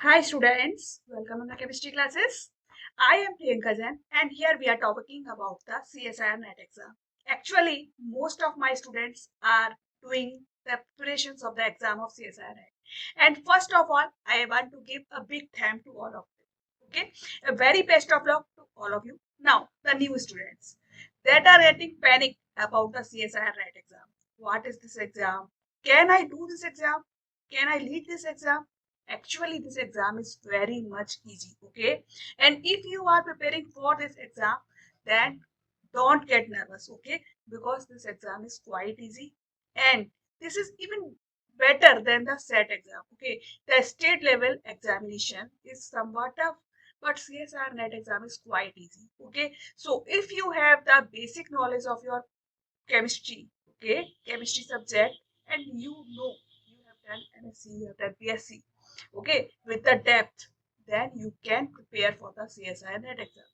Hi students, welcome on the chemistry classes. I am Priyanka Jain and here we are talking about the CSIRNET exam. Actually, most of my students are doing the preparations of the exam of CSIRNET. And first of all, I want to give a big thank to all of them. Okay, a very best of luck to all of you. Now, the new students that are getting panicked about the CSIRNET exam. What is this exam? Can I do this exam? Can I lead this exam? Actually, this exam is very much easy, okay? And if you are preparing for this exam, then don't get nervous, okay? Because this exam is quite easy and this is even better than the SET exam, okay? The state level examination is somewhat tough, but CSR net exam is quite easy, okay? So if you have the basic knowledge of your chemistry, okay, chemistry subject, and you have done MSc, you have done BSc, okay, with the depth, then you can prepare for the CSI net exam.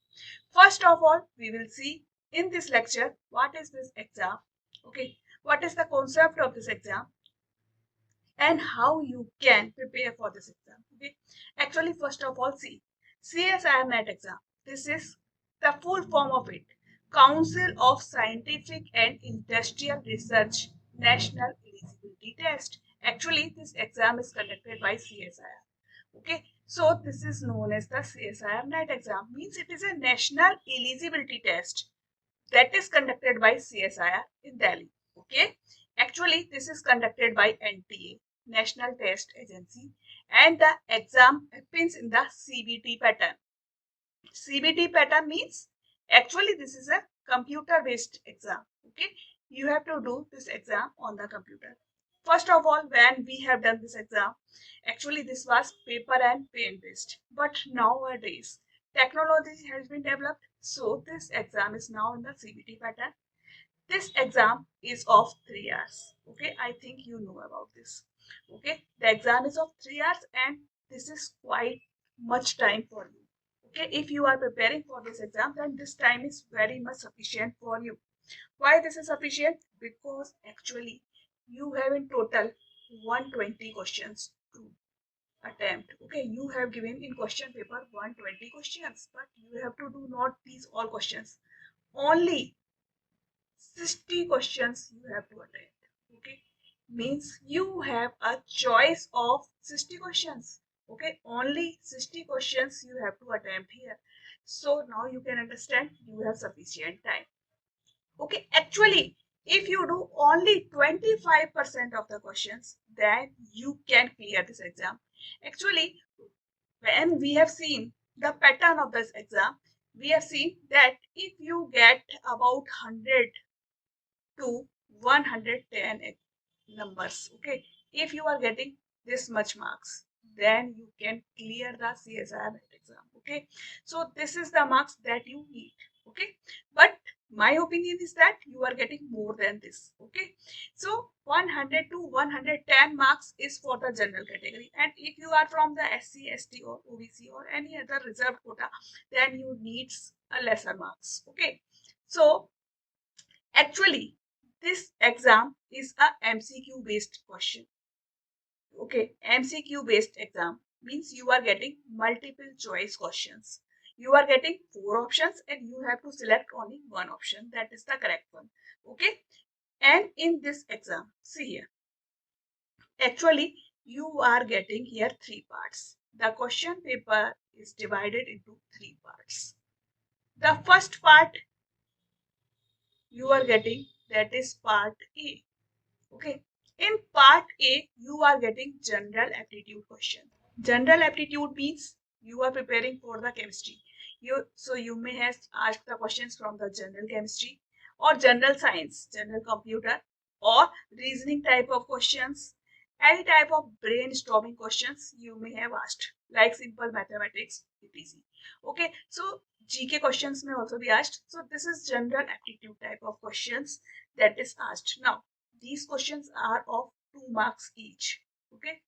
First of all, we will see in this lecture what is this exam, okay, what is the concept of this exam, and how you can prepare for this exam. Okay, actually, first of all, see CSIRNET exam. This is the full form of it. Council of Scientific and Industrial Research National Eligibility Test. Actually, this exam is conducted by CSIR. Okay, so this is known as the CSIRNET exam. Means it is a national eligibility test that is conducted by CSIR in Delhi. Okay, actually, this is conducted by NTA, National Test Agency, and the exam happens in the CBT pattern. CBT pattern means actually this is a computer based exam. Okay, you have to do this exam on the computer. First of all, when we have done this exam, actually this was paper and pen based, but nowadays technology has been developed, so this exam is now in the CBT pattern. This exam is of 3 hours. Okay, I think you know about this. Okay, the exam is of 3 hours and this is quite much time for you. Okay, if you are preparing for this exam, then this time is very much sufficient for you. Why this is sufficient? Because actually you have in total 120 questions to attempt. Okay, you have given in question paper 120 questions, but you have to do not these all questions. Only 60 questions you have to attempt. Okay, means you have a choice of 60 questions. Okay, only 60 questions you have to attempt here. So now you can understand you have sufficient time. Okay, actually, if you do only 25% of the questions, then you can clear this exam. Actually, when we have seen the pattern of this exam, we have seen that if you get about 100 to 110 numbers, okay, if you are getting this much marks, then you can clear the CSR exam. Okay, so this is the marks that you need. Okay, but my opinion is that you are getting more than this. Okay, so 100 to 110 marks is for the general category, and if you are from the SC, ST or OBC or any other reserved quota, then you need a lesser marks. Okay, so actually, this exam is a MCQ based question. Okay, MCQ based exam means you are getting multiple choice questions. You are getting 4 options and you have to select only one option. That is the correct one. Okay, and in this exam, see here, actually, you are getting here 3 parts. The question paper is divided into 3 parts. The first part you are getting, that is part A. Okay. In part A, you are getting general aptitude question. General aptitude means you are preparing for the chemistry. You may have asked the questions from the general chemistry or general science, general computer, or reasoning type of questions. Any type of brainstorming questions you may have asked, like simple mathematics, etc. Okay, so GK questions may also be asked. So this is general aptitude type of questions that is asked. Now, these questions are of 2 marks each. Okay,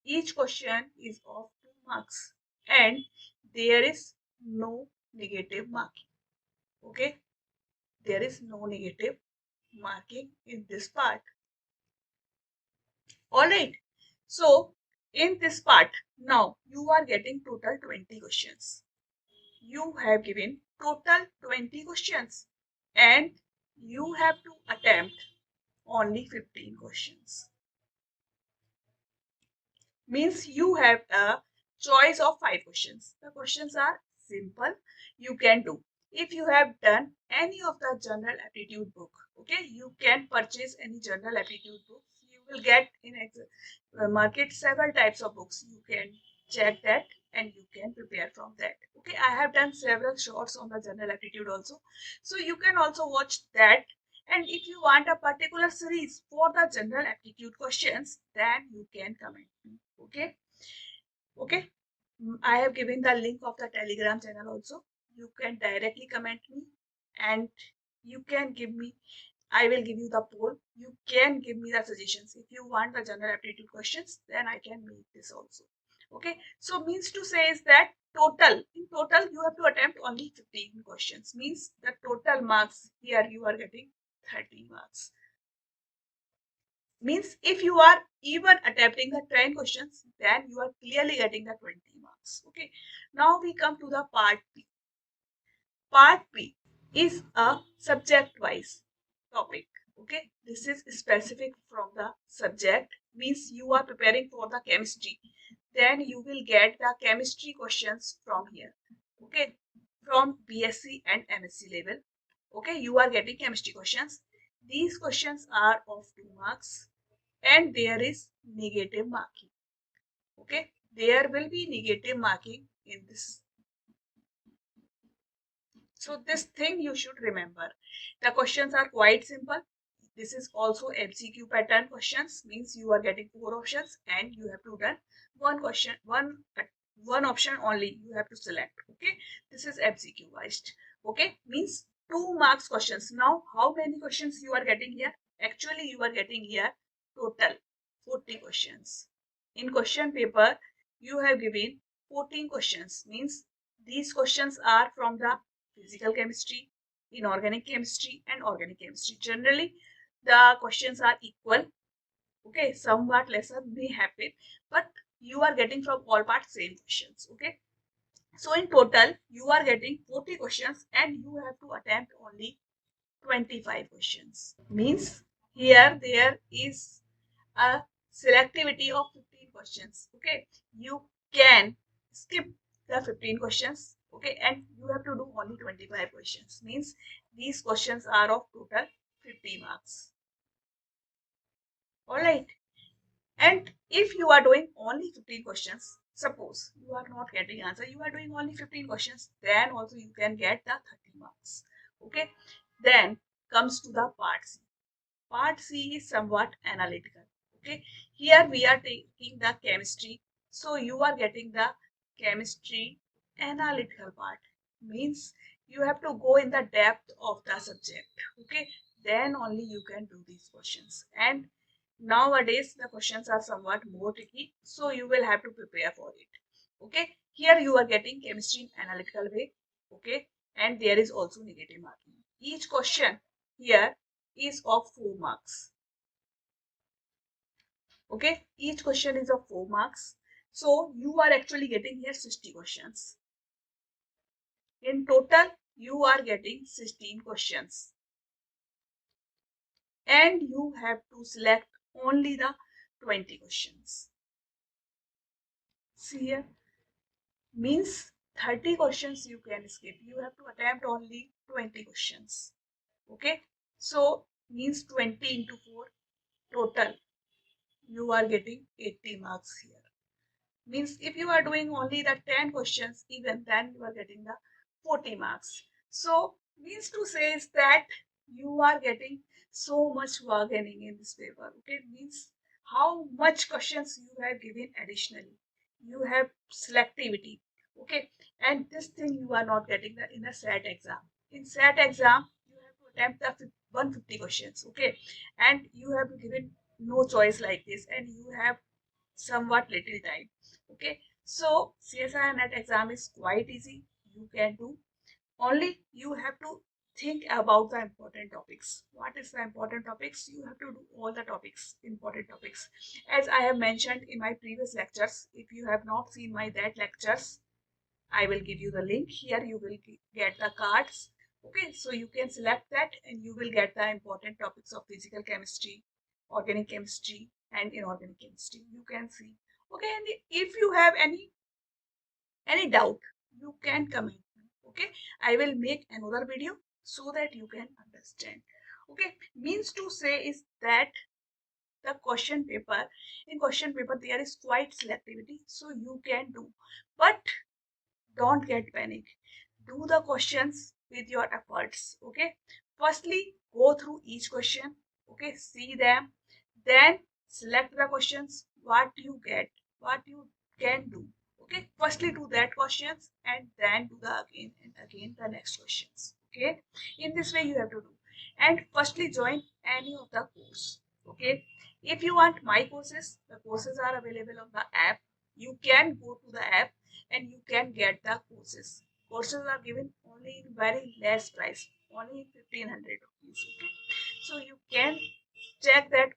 each question is of 2 marks and there is no negative marking. Okay, there is no negative marking in this part. All right, so in this part, now you are getting total 20 questions. You have given total 20 questions and you have to attempt only 15 questions. Means you have a choice of 5 questions. The questions are simple. You can do. If you have done any of the general aptitude book, okay, you can purchase any general aptitude book. You will get in market several types of books. You can check that and you can prepare from that. Okay, I have done several shorts on the general aptitude also. So you can also watch that. And if you want a particular series for the general aptitude questions, then you can comment me. Okay. Okay. I have given the link of the Telegram channel also. You can directly comment me and you can give me, I will give you the poll. You can give me the suggestions. If you want the general aptitude questions, then I can make this also. Okay. So means to say is that in total, you have to attempt only 15 questions. Means the total marks here you are getting 30 marks. Means if you are even attempting the 10 questions, then you are clearly getting the 20 marks. Okay. Now we come to the part B. Part B is a subject wise topic. Okay. This is specific from the subject. Means you are preparing for the chemistry. Then you will get the chemistry questions from here. Okay. From BSc and MSc level. Okay. You are getting chemistry questions. These questions are of 2 marks and there is negative marking. Okay, there will be negative marking in this. So this thing you should remember. The questions are quite simple. This is also MCQ pattern questions, means you are getting 4 options and you have to done one question, one option only you have to select. Okay, this is MCQ wise. Okay, means 2 marks questions. Now how many questions you are getting here? Actually you are getting here total 40 questions. In question paper you have given 14 questions, means these questions are from the physical chemistry, inorganic chemistry and organic chemistry. Generally the questions are equal. Okay, somewhat lesser may happen, but you are getting from all parts same questions. Okay, so in total you are getting 40 questions and you have to attempt only 25 questions. Means here there is a selectivity of 15 questions. Okay, you can skip the 15 questions. Okay, and you have to do only 25 questions. Means these questions are of total 50 marks. All right. And if you are doing only 15 questions, suppose you are not getting answer, you are doing only 15 questions, then also you can get the 30 marks. Okay. Then comes to the part C. Part C is somewhat analytical. Okay. Here we are taking the chemistry. So you are getting the chemistry analytical part. Means you have to go in the depth of the subject. Okay. Then only you can do these questions. And nowadays the questions are somewhat more tricky, so you will have to prepare for it. Okay, here you are getting chemistry in analytical way. Okay, and there is also negative marking. Each question here is of 4 marks. Okay, each question is of 4 marks, so you are actually getting here 60 questions. In total you are getting 16 questions and you have to select only the 20 questions. See here, means 30 questions you can skip. You have to attempt only 20 questions. Okay, so means 20 into 4 total you are getting 80 marks here. Means if you are doing only the 10 questions, even then you are getting the 40 marks. So means to say is that you are getting so much bargaining in this paper. Okay, means how much questions you have given additionally. You have selectivity. Okay, and this thing you are not getting that in a SAT exam. In SAT exam, you have to attempt the 150 questions. Okay, and you have given no choice like this, and you have somewhat little time. Okay, so CSIRNET exam is quite easy. You can do. Only you have to think about the important topics. What is the important topics? You have to do all the topics, important topics. As I have mentioned in my previous lectures, if you have not seen my that lectures, I will give you the link here. You will get the cards. Okay, so you can select that and you will get the important topics of physical chemistry, organic chemistry, and inorganic chemistry. You can see. Okay, and if you have any doubt, you can comment. Okay, I will make another video so that you can understand. Okay, means to say is that the question paper, in question paper there is quite selectivity, so you can do, but don't get panic. Do the questions with your efforts. Okay, firstly go through each question. Okay, see them, then select the questions what you get, what you can do. Okay, firstly do that questions and then do the again and again the next questions. Okay, in this way you have to do. And firstly join any of the course. Okay, if you want my courses, the courses are available on the app. You can go to the app and you can get the courses. Courses are given only in very less price, only 1500 rupees. Okay, so you can check that,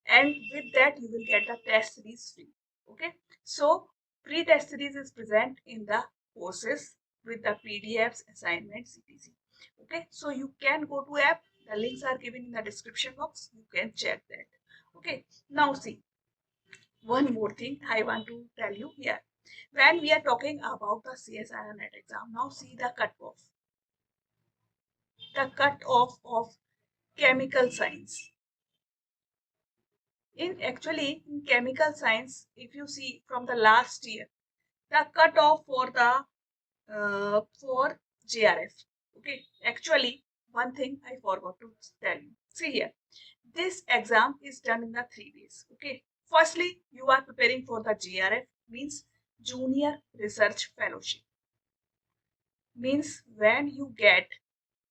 and with that you will get the test series free. Okay, so free test series is present in the courses with the PDFs, assignments, etc. Okay, so you can go to app. The links are given in the description box. You can check that. Okay, now see, one more thing I want to tell you here. When we are talking about the CSIRNET exam, now see the cutoff. The cutoff of chemical science. In chemical science, if you see from the last year, the cutoff for the for JRF. Okay, actually one thing I forgot to tell you. See here, this exam is done in the 3 days. Okay, firstly you are preparing for the JRF, means Junior Research Fellowship. Means when you get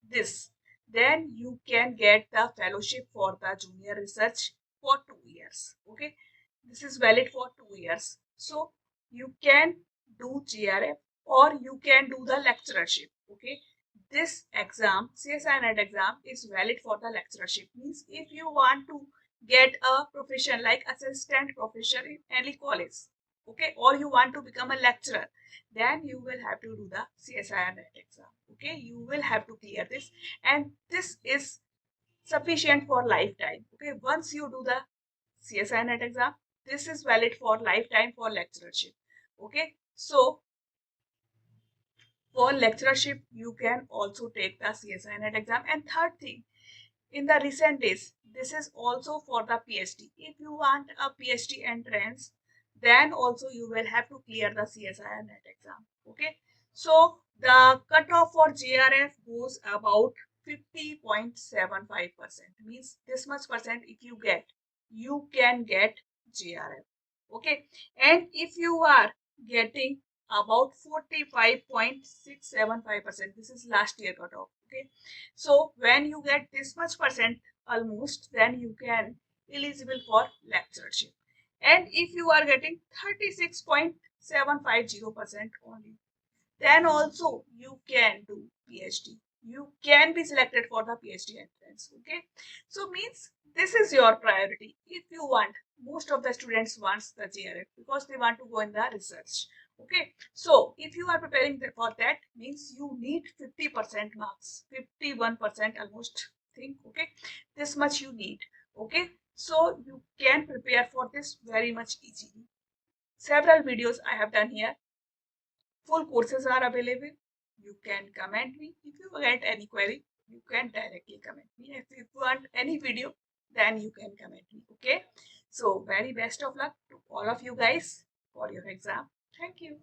this, then you can get the fellowship for the junior research for 2 years. Okay, this is valid for 2 years. So you can do GRF or you can do the lecturership. Okay, this exam, CSIRNET exam, is valid for the lecturership. Means if you want to get a profession like assistant professor in any college, okay, or you want to become a lecturer, then you will have to do the CSIRNET exam. Okay, you will have to clear this, and this is sufficient for lifetime. Okay, once you do the CSIRNET exam, this is valid for lifetime for lecturership. Okay, so for lecturership you can also take the CSIRNET exam. And third thing, in the recent days, this is also for the PhD. If you want a PhD entrance, then also you will have to clear the CSIRNET exam. Okay, so the cutoff for JRF goes about 50.75%. Means this much percent if you get, you can get JRF. Okay, and if you are getting about 45.675%, this is last year cutoff. Okay, so when you get this much percent almost, then you can eligible for lectureship. And if you are getting 36.750% only, then also you can do PhD. You can be selected for the PhD entrance. Okay, so means this is your priority. If you want, most of the students wants the JRF because they want to go in the research. Okay, so if you are preparing for that, means you need 50% marks, 51% almost think. Okay, this much you need. Okay, so you can prepare for this very much easily. Several videos I have done here. Full courses are available. You can comment me. If you get any query, you can directly comment me. If you want any video, then you can comment me. Okay. So very best of luck to all of you guys for your exam. Thank you.